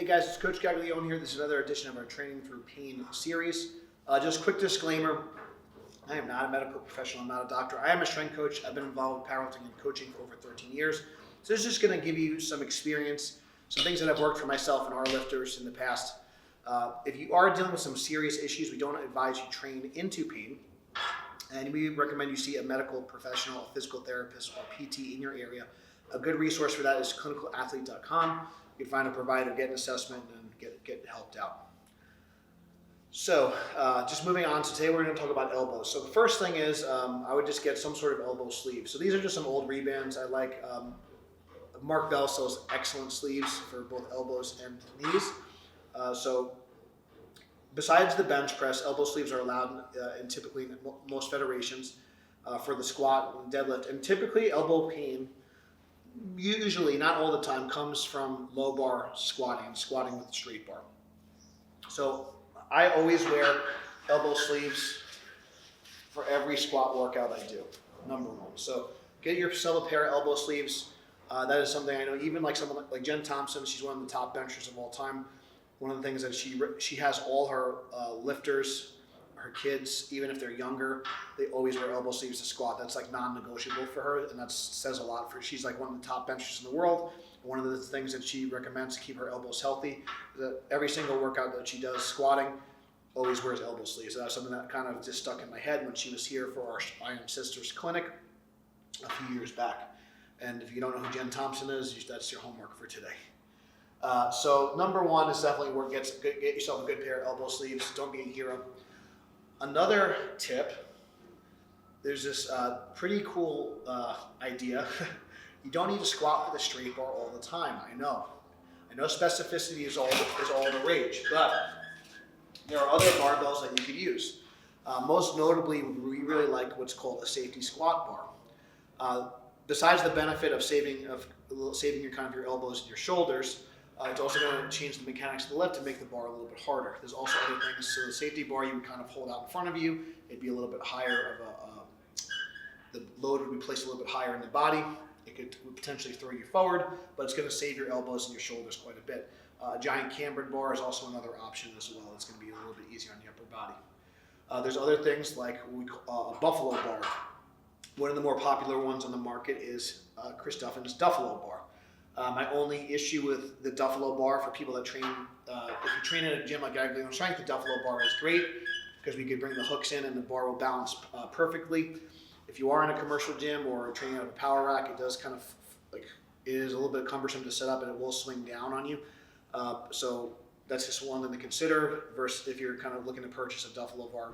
guys, it's Coach Gaglione here. This is another edition of our Training Through Pain series. Just quick disclaimer, I am not a medical professional, I'm not a doctor. I am a strength coach. I've been involved with powerlifting and coaching for over 13 years. So this is just going to give you some experience, some things that have worked for myself and our lifters in the past. If you are dealing with some serious issues, we don't advise you train into pain. And we recommend you see a medical professional, a physical therapist, or PT in your area. A good resource for that is clinicalathlete.com. You can find a provider, get an assessment, and get helped out. So just moving on, so today we're going to talk about elbows. So the first thing is I would just get some sort of elbow sleeve. So these are just some old rebands. I like Mark Bell sells excellent sleeves for both elbows and knees. So besides the bench press, elbow sleeves are allowed in typically most federations for the squat and deadlift. And typically elbow pain, usually, not all the time, comes from low bar squatting with a straight bar. So I always wear elbow sleeves for every squat workout I do, number one. So get yourself a pair of elbow sleeves. That is something I know, even like someone like Jen Thompson, she's one of the top benchers of all time. One of the things that she has all her lifters, her kids, even if they're younger, they always wear elbow sleeves to squat. That's like non-negotiable for her, and that says a lot for her. She's like one of the top benchers in the world. One of the things that she recommends to keep her elbows healthy is that every single workout that she does squatting always wears elbow sleeves. So that's something that kind of just stuck in my head when she was here for our I Am Sisters clinic a few years back. And if you don't know who Jen Thompson is, that's your homework for today. So number one is definitely get yourself a good pair of elbow sleeves. Don't be a hero. Another tip, there's this pretty cool idea. You don't need to squat with a straight bar all the time. I know specificity is all the rage, but there are other barbells that you could use. Most notably, we really like what's called a safety squat bar. Besides the benefit of saving your kind of your elbows and your shoulders, it's also going to change the mechanics of the lift to make the bar a little bit harder. There's also other things. So the safety bar you would kind of hold out in front of you. It'd be a little bit higher the load would be placed a little bit higher in the body. It could potentially throw you forward, but it's going to save your elbows and your shoulders quite a bit. A giant cambered bar is also another option as well. It's going to be a little bit easier on the upper body. There's other things like what we call a buffalo bar. One of the more popular ones on the market is Chris Duffin's Duffalo bar. My only issue with the Duffalo bar for people that train, if you train at a gym like Gaglione Strength, the Duffalo bar is great because we could bring the hooks in and the bar will balance perfectly. If you are in a commercial gym or training out of a power rack, it does kind of it is a little bit cumbersome to set up and it will swing down on you. So that's just one thing to consider versus if you're kind of looking to purchase a Duffalo bar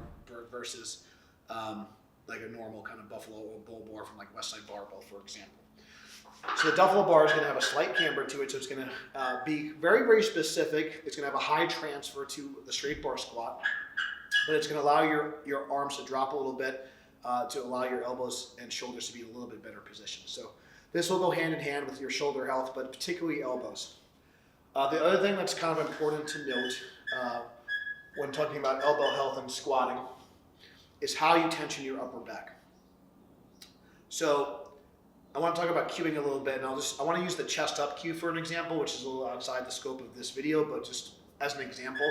versus like a normal kind of buffalo or bull bar from like Westside Barbell, for example. So the Duffalo bar is going to have a slight camber to it, so it's going to be very, very specific. It's going to have a high transfer to the straight bar squat, but it's going to allow your arms to drop a little bit to allow your elbows and shoulders to be in a little bit better position. So this will go hand in hand with your shoulder health, but particularly elbows. The other thing that's kind of important to note when talking about elbow health and squatting is how you tension your upper back. So I want to talk about cueing a little bit, and I want to use the chest up cue for an example, which is a little outside the scope of this video, but just as an example,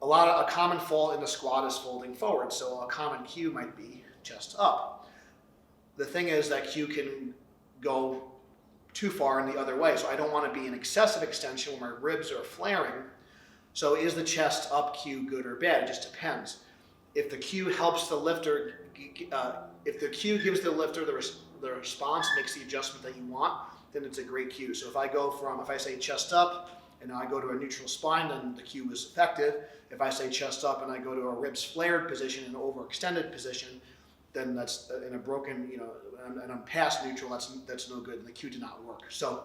a common fall in the squat is folding forward. So a common cue might be chest up. The thing is that cue can go too far in the other way. So I don't want to be an excessive extension where my ribs are flaring. So is the chest up cue good or bad? It just depends. If the cue helps the lifter, if the cue gives the lifter the response, makes the adjustment that you want, then it's a great cue. So if I say chest up and I go to a neutral spine, then the cue is effective. If I say chest up and I go to a ribs flared position, an overextended position, then that's in a broken, and I'm past neutral, that's no good, and the cue did not work. So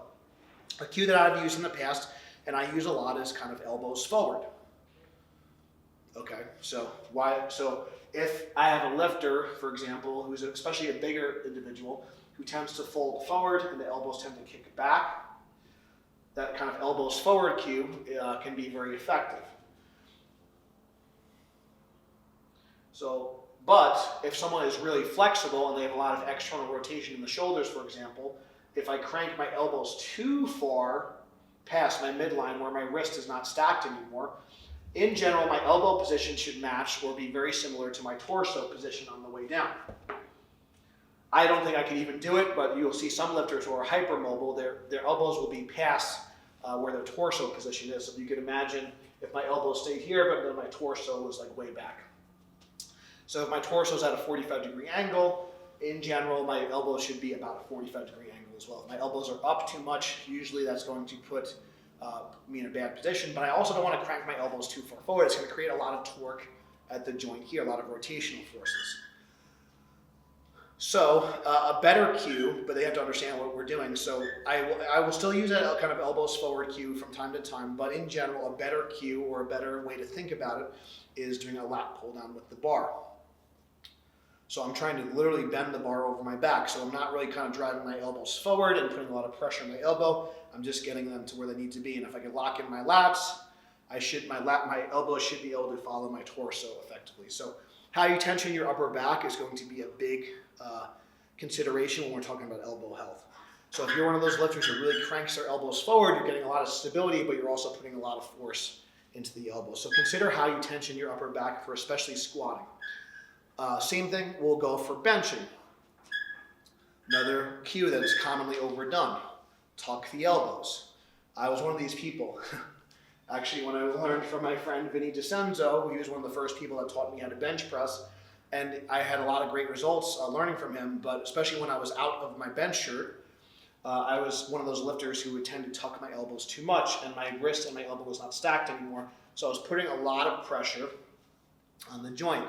a cue that I've used in the past, and I use a lot, is kind of elbows forward. Okay, so if I have a lifter, for example, who's especially a bigger individual, who tends to fold forward and the elbows tend to kick back, that kind of elbows forward cue can be very effective. But if someone is really flexible and they have a lot of external rotation in the shoulders, for example, if I crank my elbows too far past my midline where my wrist is not stacked anymore. In general, my elbow position should match or be very similar to my torso position on the way down. I don't think I can even do it, but you'll see some lifters who are hypermobile, their elbows will be past where their torso position is. So you can imagine if my elbow stayed here, but then my torso was like way back. So if my torso is at a 45-degree angle, in general, my elbow should be about a 45-degree angle as well. If my elbows are up too much, usually that's going to put me in a bad position, but I also don't want to crank my elbows too far forward. It's going to create a lot of torque at the joint here, a lot of rotational forces. So a better cue, but they have to understand what we're doing. So I will still use a kind of elbows forward cue from time to time, but in general, a better cue or a better way to think about it is doing a lat pull down with the bar. So I'm trying to literally bend the bar over my back. So I'm not really kind of driving my elbows forward and putting a lot of pressure on my elbow. I'm just getting them to where they need to be. And if I can lock in my lats, my elbows should be able to follow my torso effectively. So how you tension your upper back is going to be a big consideration when we're talking about elbow health. So if you're one of those lifters who really cranks their elbows forward, you're getting a lot of stability, but you're also putting a lot of force into the elbow. So consider how you tension your upper back for especially squatting. Same thing will go for benching. Another cue that is commonly overdone, tuck the elbows. I was one of these people. Actually, when I learned from my friend Vinny DeCenzo, he was one of the first people that taught me how to bench press, and I had a lot of great results learning from him, but especially when I was out of my bench shirt, I was one of those lifters who would tend to tuck my elbows too much, and my wrist and my elbow was not stacked anymore, so I was putting a lot of pressure on the joint.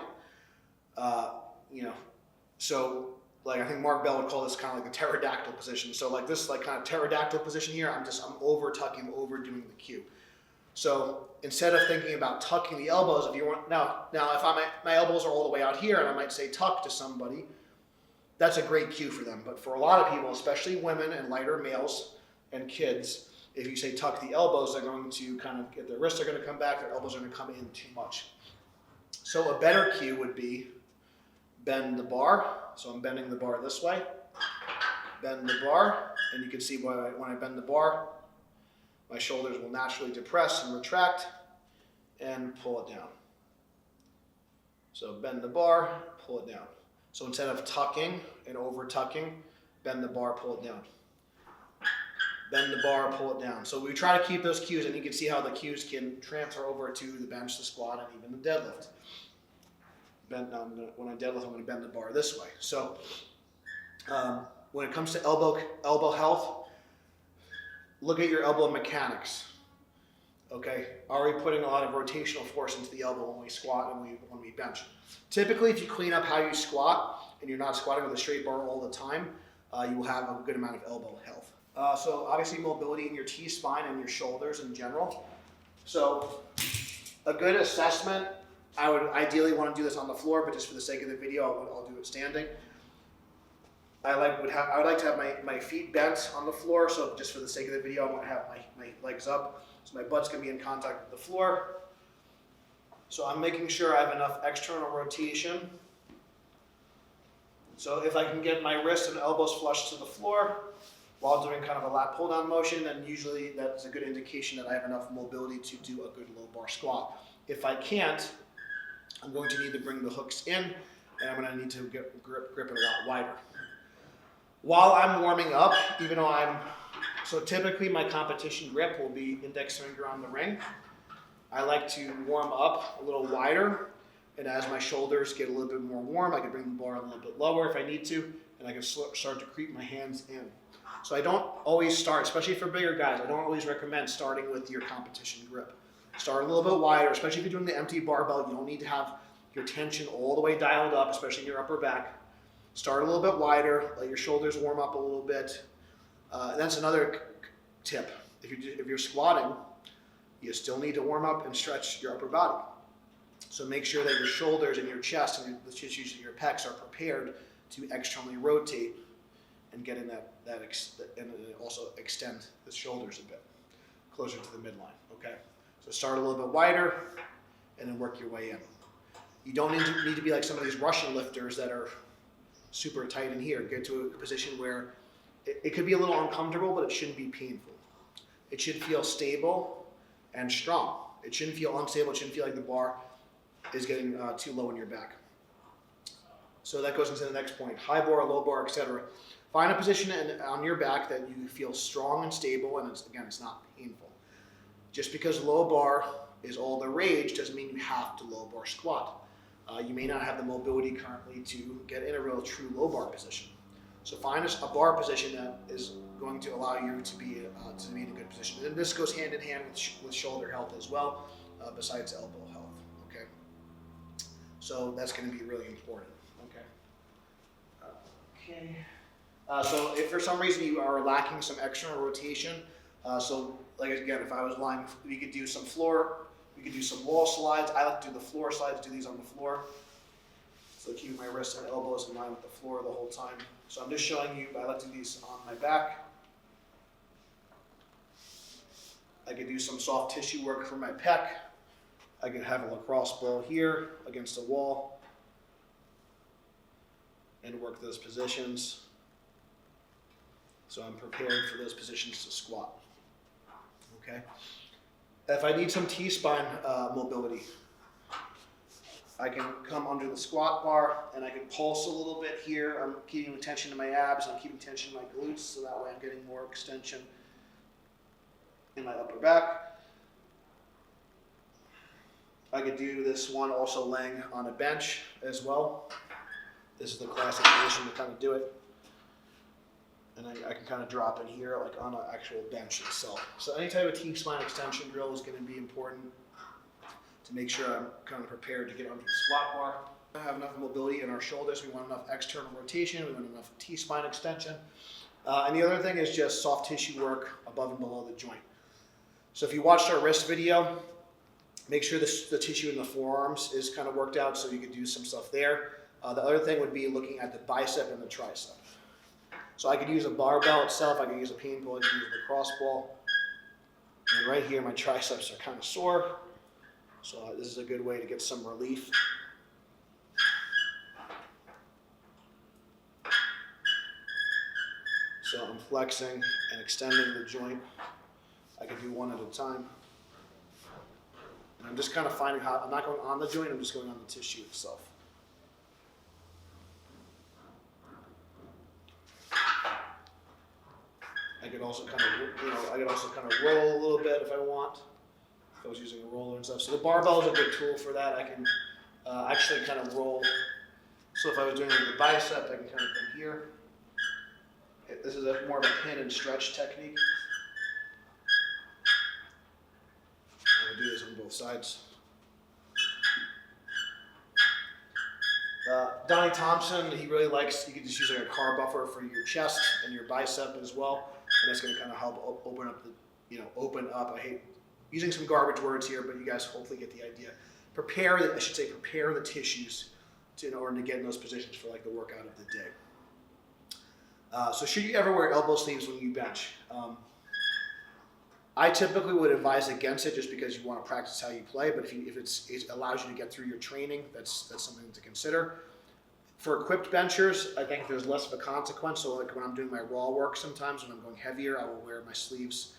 So like I think Mark Bell would call this kind of like the pterodactyl position. So like this like kind of pterodactyl position here, I'm over tucking, overdoing the cue. So instead of thinking about tucking the elbows, if you want now if my elbows are all the way out here and I might say tuck to somebody, that's a great cue for them. But for a lot of people, especially women and lighter males and kids, if you say tuck the elbows, they're going to kind of get their wrists are going to come back, their elbows are going to come in too much. So a better cue would be bend the bar. So I'm bending the bar this way. Bend the bar, and you can see when I bend the bar, my shoulders will naturally depress and retract and pull it down. So bend the bar, pull it down. So instead of tucking and over tucking, bend the bar, pull it down. Bend the bar, pull it down. So we try to keep those cues, and you can see how the cues can transfer over to the bench, the squat, and even the deadlift. When I deadlift, I'm going to bend the bar this way. So when it comes to elbow health, look at your elbow mechanics. Okay, are we putting a lot of rotational force into the elbow when we squat and when we bench? Typically, if you clean up how you squat and you're not squatting with a straight bar all the time, you will have a good amount of elbow health. So obviously mobility in your T-spine and your shoulders in general. So a good assessment, I would ideally want to do this on the floor, but just for the sake of the video, I'll do it standing. I would like to have my feet bent on the floor, so just for the sake of the video, I want to have my legs up, so my butt's going to be in contact with the floor. So I'm making sure I have enough external rotation. So if I can get my wrists and elbows flush to the floor while doing kind of a lat pull down motion, then usually that's a good indication that I have enough mobility to do a good low bar squat. If I can't, I'm going to need to bring the hooks in, and I'm going to need to grip it a lot wider. While I'm warming up, even though so typically my competition grip will be index finger on the ring. I like to warm up a little wider, and as my shoulders get a little bit more warm, I can bring the bar a little bit lower if I need to, and I can start to creep my hands in. So I don't always start, especially for bigger guys, I don't always recommend starting with your competition grip. Start a little bit wider, especially if you're doing the empty barbell. You don't need to have your tension all the way dialed up, especially in your upper back. Start a little bit wider, let your shoulders warm up a little bit. That's another tip. If you're squatting, you still need to warm up and stretch your upper body. So make sure that your shoulders and your chest and the tissues in your pecs are prepared to externally rotate and get in and also extend the shoulders a bit closer to the midline. Okay. So start a little bit wider and then work your way in. You don't need to be like some of these Russian lifters that are super tight in here. Get to a position where it could be a little uncomfortable, but it shouldn't be painful. it should feel stable and strong. It shouldn't feel unstable. It shouldn't feel like the bar is getting too low in your back. So that goes into the next point: high bar, low bar, etc. Find a position on your back that you feel strong and stable, and it's not painful. Just because low bar is all the rage doesn't mean you have to low bar squat. You may not have the mobility currently to get in a real true low bar position. So find a bar position that is going to allow you to be in a good position. And this goes hand in hand with shoulder health as well, besides elbow health. Okay, so that's going to be really important. Okay. So if for some reason you are lacking some external rotation, so like again, if I was lying, we could do some floor. We could do some wall slides. I like to do the floor slides, do these on the floor. So keep my wrists and elbows in line with the floor the whole time. So I'm just showing you, I like to do these on my back. I could do some soft tissue work for my pec. I could have a lacrosse ball here against a wall and work those positions. So I'm preparing for those positions to squat. Okay. If I need some T-spine mobility, I can come under the squat bar and I can pulse a little bit here. I'm keeping tension in my abs, I'm keeping tension in my glutes, so that way I'm getting more extension in my upper back. I could do this one also laying on a bench as well. This is the classic position to kind of do it. And I can kind of drop in here like on an actual bench itself. So any type of T-spine extension drill is going to be important to make sure I'm kind of prepared to get under the squat bar. We have enough mobility in our shoulders. We want enough external rotation. We want enough T-spine extension. And the other thing is just soft tissue work above and below the joint. So if you watched our wrist video, make sure the tissue in the forearms is kind of worked out so you can do some stuff there. The other thing would be looking at the bicep and the tricep. So I could use a barbell itself, I could use a pain ball, I could use the cross ball. And right here, my triceps are kind of sore. So this is a good way to get some relief. So I'm flexing and extending the joint. I could do one at a time. And I'm just kind of finding how, I'm not going on the joint, I'm just going on the tissue itself. I could also kind of, roll a little bit if I want. If I was using a roller and stuff. So the barbell is a good tool for that. I can actually kind of roll. So if I was doing like the bicep, I can kind of come here. This is more of a pin and stretch technique. I'm gonna do this on both sides. Donnie Thompson, he really likes, you can just use like a car buffer for your chest and your bicep as well. And that's going to kind of help open up I hate using some garbage words here, but you guys hopefully get the idea. Prepare the tissues in order to get in those positions for like the workout of the day. So should you ever wear elbow sleeves when you bench? I typically would advise against it just because you want to practice how you play, but if it allows you to get through your training, that's something to consider. For equipped benchers, I think there's less of a consequence. So like when I'm doing my raw work sometimes, when I'm going heavier, I will wear my sleeves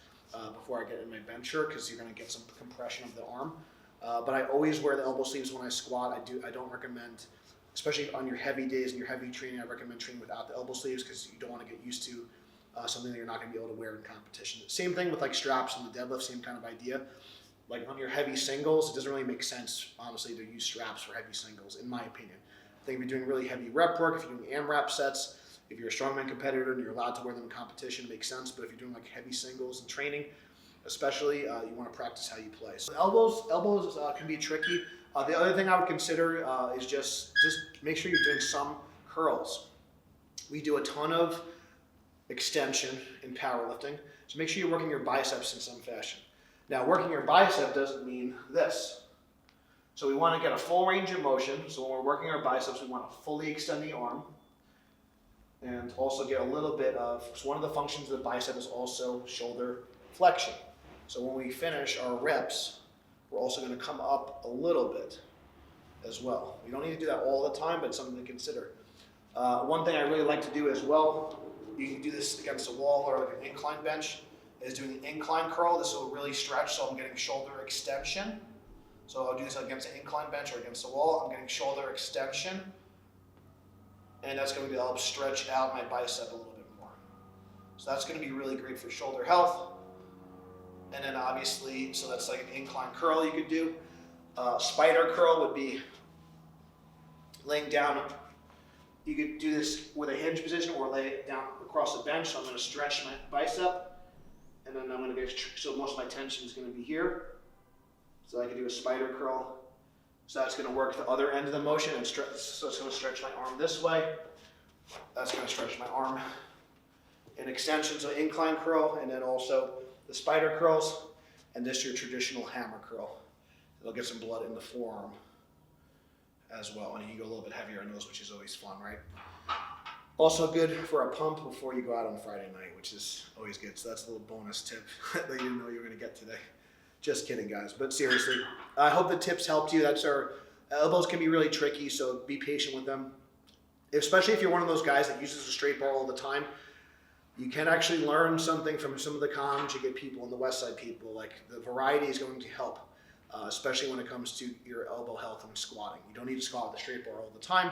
before I get in my bencher because you're going to get some compression of the arm. But I always wear the elbow sleeves when I squat. I don't recommend, especially on your heavy days and your heavy training, I recommend training without the elbow sleeves because you don't want to get used to something that you're not going to be able to wear in competition. Same thing with like straps and the deadlift, same kind of idea. Like on your heavy singles, it doesn't really make sense, honestly, to use straps for heavy singles, in my opinion. I think if you're doing really heavy rep work, if you're doing AMRAP sets, if you're a strongman competitor and you're allowed to wear them in competition, it makes sense. But if you're doing like heavy singles and training, especially, you want to practice how you play. So elbows can be tricky. The other thing I would consider is just make sure you're doing some curls. We do a ton of extension in powerlifting, so make sure you're working your biceps in some fashion. Now, working your bicep doesn't mean this. So we want to get a full range of motion. So when we're working our biceps, we want to fully extend the arm and also get a little bit of, so one of the functions of the bicep is also shoulder flexion. So when we finish our reps, we're also going to come up a little bit as well. We don't need to do that all the time, but it's something to consider. One thing I really like to do as well, you can do this against a wall or like an incline bench, is doing an incline curl. This will really stretch, so I'm getting shoulder extension. So I'll do this against an incline bench or against the wall. I'm getting shoulder extension, and that's going to help stretch out my bicep a little bit more. So that's going to be really great for shoulder health. And then obviously, so that's like an incline curl you could do. Spider curl would be laying down. You could do this with a hinge position or lay it down across the bench. So I'm going to stretch my bicep, and then I'm going to get, so most of my tension is going to be here. So I can do a spider curl. So that's going to work the other end of the motion, and stretch, so it's going to stretch my arm this way. That's going to stretch my arm. An extension, so incline curl, and then also the spider curls, and this your traditional hammer curl. It'll get some blood in the forearm as well, and you can go a little bit heavier on those, which is always fun, right? Also good for a pump before you go out on Friday night, which is always good. So that's a little bonus tip that you didn't know you were going to get today. Just kidding, guys. But seriously, I hope the tips helped you. That's our elbows can be really tricky, so be patient with them. Especially if you're one of those guys that uses a straight bar all the time. You can actually learn something from some of the comms you get people on the West Side people. Like the variety is going to help, especially when it comes to your elbow health and squatting. You don't need to squat with a straight bar all the time.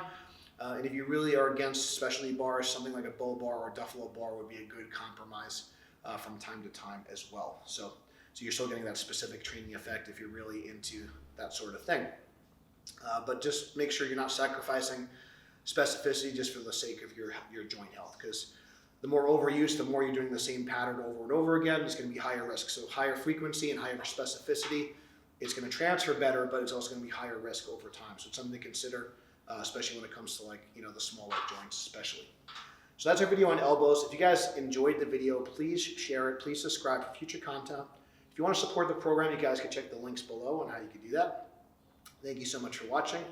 And if you really are against specialty bars, something like a bull bar or a Duffalo bar would be a good compromise from time to time as well. So you're still getting that specific training effect if you're really into that sort of thing. But just make sure you're not sacrificing specificity just for the sake of your joint health, because the more overuse, the more you're doing the same pattern over and over again, it's going to be higher risk. So higher frequency and higher specificity, it's going to transfer better, but it's also going to be higher risk over time. So it's something to consider, especially when it comes to the smaller joints especially. So that's our video on elbows. If you guys enjoyed the video, please share it. Please subscribe for future content. If you want to support the program, you guys can check the links below on how you can do that. Thank you so much for watching.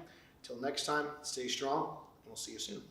Until next time, stay strong, and we'll see you soon.